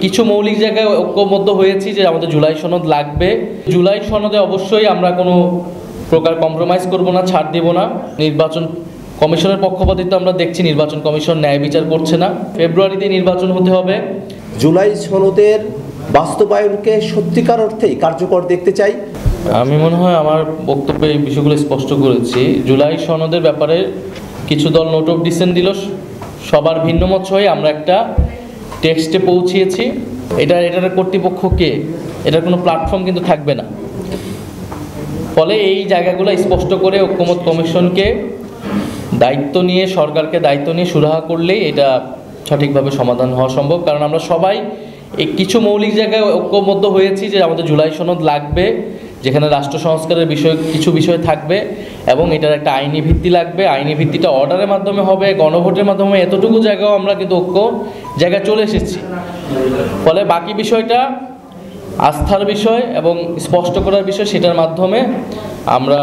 কিছু মৌলিক জায়গায় ঐক্যবদ্ধ হয়েছি যে আমাদের জুলাই সনদ লাগবে। জুলাই সনদে অবশ্যই আমরা কোনো প্রকার কম্প্রোমাইজ করব না, ছাড় দেব না। নির্বাচন কমিশনের পক্ষপাতিত্ব আমরা দেখছি, নির্বাচন কমিশন ন্যায় বিচার করছে না। ফেব্রুয়ারিতে নির্বাচন হতে হবে। জুলাই সনদের বাস্তবায়নকে সত্যিকার অর্থেই কার্যকর দেখতে চাই। আমি মনে হয় আমার বক্তব্যে এই বিষয়গুলো স্পষ্ট করেছি। জুলাই সনদের ব্যাপারে কিছু দল নোট অফ ডিসেন্ট দিল, সবার ভিন্ন মত হয়ে আমরা একটা টেক্সটে পৌঁছিয়েছি। এটার কর্তৃপক্ষকে এটার কোনো প্ল্যাটফর্ম কিন্তু থাকবে না। ফলে এই জায়গাগুলো স্পষ্ট করে ঐক্যমত কমিশনকে দায়িত্ব নিয়ে, সরকারকে দায়িত্ব নিয়ে সুরাহা করলেই এটা সঠিকভাবে সমাধান হওয়া সম্ভব। কারণ আমরা সবাই কিছু মৌলিক জায়গায় ঐক্যবদ্ধ হয়েছি যে আমাদের জুলাই সনদ লাগবে, যেখানে রাষ্ট্র সংস্কারের কিছু বিষয় থাকবে এবং এটার একটা আইনি ভিত্তি লাগবে। আইনি ভিত্তিটা অর্ডারের মাধ্যমে হবে, গণভোটের মাধ্যমে। এতটুকু জায়গাও আমরা কিন্তু ঐক্য জায়গায় চলে এসেছি। ফলে বাকি বিষয়টা আস্থার বিষয় এবং স্পষ্ট করার বিষয়, সেটার মাধ্যমে আমরা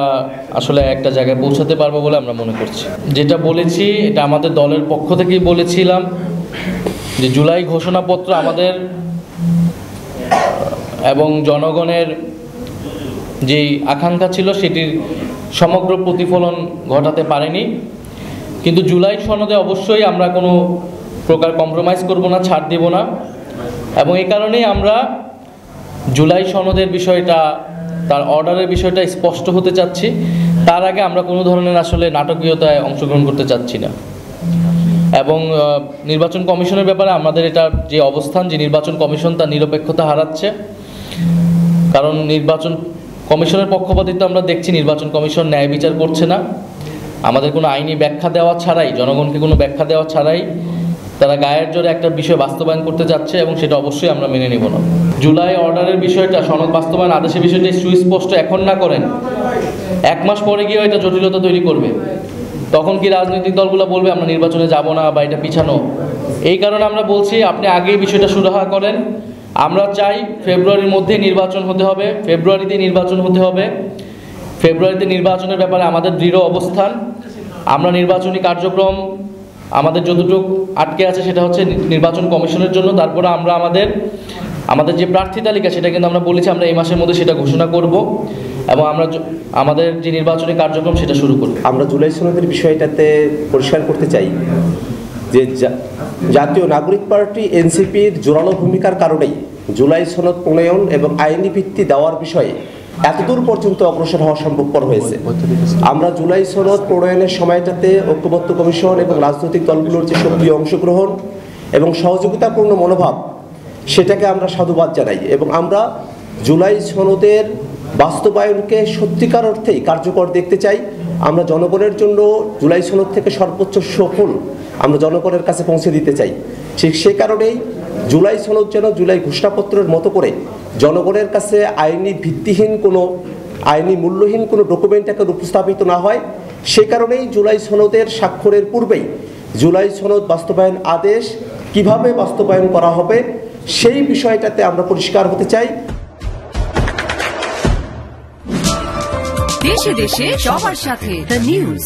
আসলে একটা জায়গায় পৌঁছাতে পারবো বলে আমরা মনে করছি। যেটা বলেছি এটা আমাদের দলের পক্ষ থেকেই বলেছিলাম যে জুলাই ঘোষণাপত্র আমাদের এবং জনগণের যেই আকাঙ্ক্ষা ছিল সেটির সমগ্র প্রতিফলন ঘটাতে পারেনি। কিন্তু জুলাই সনদে অবশ্যই আমরা কোনো প্রকার কম্প্রোমাইজ করব না, ছাড় দেব না। এবং এই কারণেই আমরা জুলাই সনদের বিষয়টা, তার অর্ডারের বিষয়টা স্পষ্ট হতে চাচ্ছি। তার আগে আমরা কোনো ধরনের আসলে নাটকীয়তায় অংশগ্রহণ করতে চাচ্ছি না। এবং নির্বাচন কমিশনের ব্যাপারে আমাদের এটা যে অবস্থান, যে নির্বাচন কমিশন তার নিরপেক্ষতা হারাচ্ছে। কারণ নির্বাচন কমিশনের পক্ষপাতিত্ব আমরা দেখছি, নির্বাচন কমিশন ন্যায় বিচার করছে না। আমাদের কোনো আইনি ব্যাখ্যা দেওয়া ছাড়াই, জনগণকে কোনো ব্যাখ্যা দেওয়া ছাড়াই তারা গায়ের জোরে একটা বিষয় বাস্তবায়ন করতে যাচ্ছে এবং সেটা অবশ্যই আমরা মেনে নেব না। জুলাই অর্ডারের বিষয়টা, সনদ বাস্তবায়ন আদেশের বিষয়টা সুস্পষ্ট এখন না করেন, 1 মাস পরে গিয়েও এটা জটিলতা তৈরি করবে। তখন কি রাজনৈতিক দলগুলো বলবে আমরা নির্বাচনে যাব না বা এটা পিছানো। এই কারণে আমরা বলছি আপনি আগেই বিষয়টা সুরাহা করেন। আমরা চাই ফেব্রুয়ারির মধ্যে নির্বাচন হতে হবে, ফেব্রুয়ারিতে নির্বাচন হতে হবে। ফেব্রুয়ারিতে নির্বাচনের ব্যাপারে আমাদের দৃঢ় অবস্থান। আমরা নির্বাচনী কার্যক্রম আমাদের যতটুকু আটকে আছে সেটা হচ্ছে নির্বাচন কমিশনের জন্য। তারপরে আমরা আমাদের যে প্রার্থী তালিকা সেটা কিন্তু আমরা বলেছি আমরা এই মাসের মধ্যে সেটা ঘোষণা করব এবং আমরা আমাদের যে নির্বাচনী কার্যক্রম সেটা শুরু করব। আমরা জুলাই সনদের বিষয়টাতে পরিষ্কার করতে চাই যে জাতীয় নাগরিক পার্টি এনসিপির জোরালো ভূমিকার কারণেই জুলাই সনদ প্রণয়ন এবং আইনি ভিত্তি দেওয়ার বিষয়ে এতদূর পর্যন্ত অগ্রসর হওয়া সম্ভবপর হয়েছে। আমরা জুলাই সনদ প্রণয়নের সময়টাতে ঐক্যমত্য কমিশন এবং রাজনৈতিক দলগুলোর যে সক্রিয় অংশগ্রহণ এবং সহযোগিতাপূর্ণ মনোভাব, সেটাকে আমরা সাধুবাদ জানাই। এবং আমরা জুলাই সনদের বাস্তবায়নকে সত্যিকার অর্থেই কার্যকর দেখতে চাই। আমরা জনগণের জন্য জুলাই সনদ থেকে সর্বোচ্চ সুফল আমরা জনগণের কাছে পৌঁছে দিতে চাই। ঠিক সে কারণেই জুলাই সনদ যেন জুলাই ঘোষণাপত্রের মতো করে জনগণের কাছে আইনি ভিত্তিহীন কোনো, আইনি মূল্যহীন কোনো ডকুমেন্ট আকারে উপস্থাপিত না হয়, সে কারণেই জুলাই সনদের স্বাক্ষরের পূর্বেই জুলাই সনদ বাস্তবায়ন আদেশ কিভাবে বাস্তবায়ন করা হবে সেই বিষয়টাতে আমরা পরিষ্কার হতে চাই। দেশে দেশে সবার সাথে দ্য নিউজ।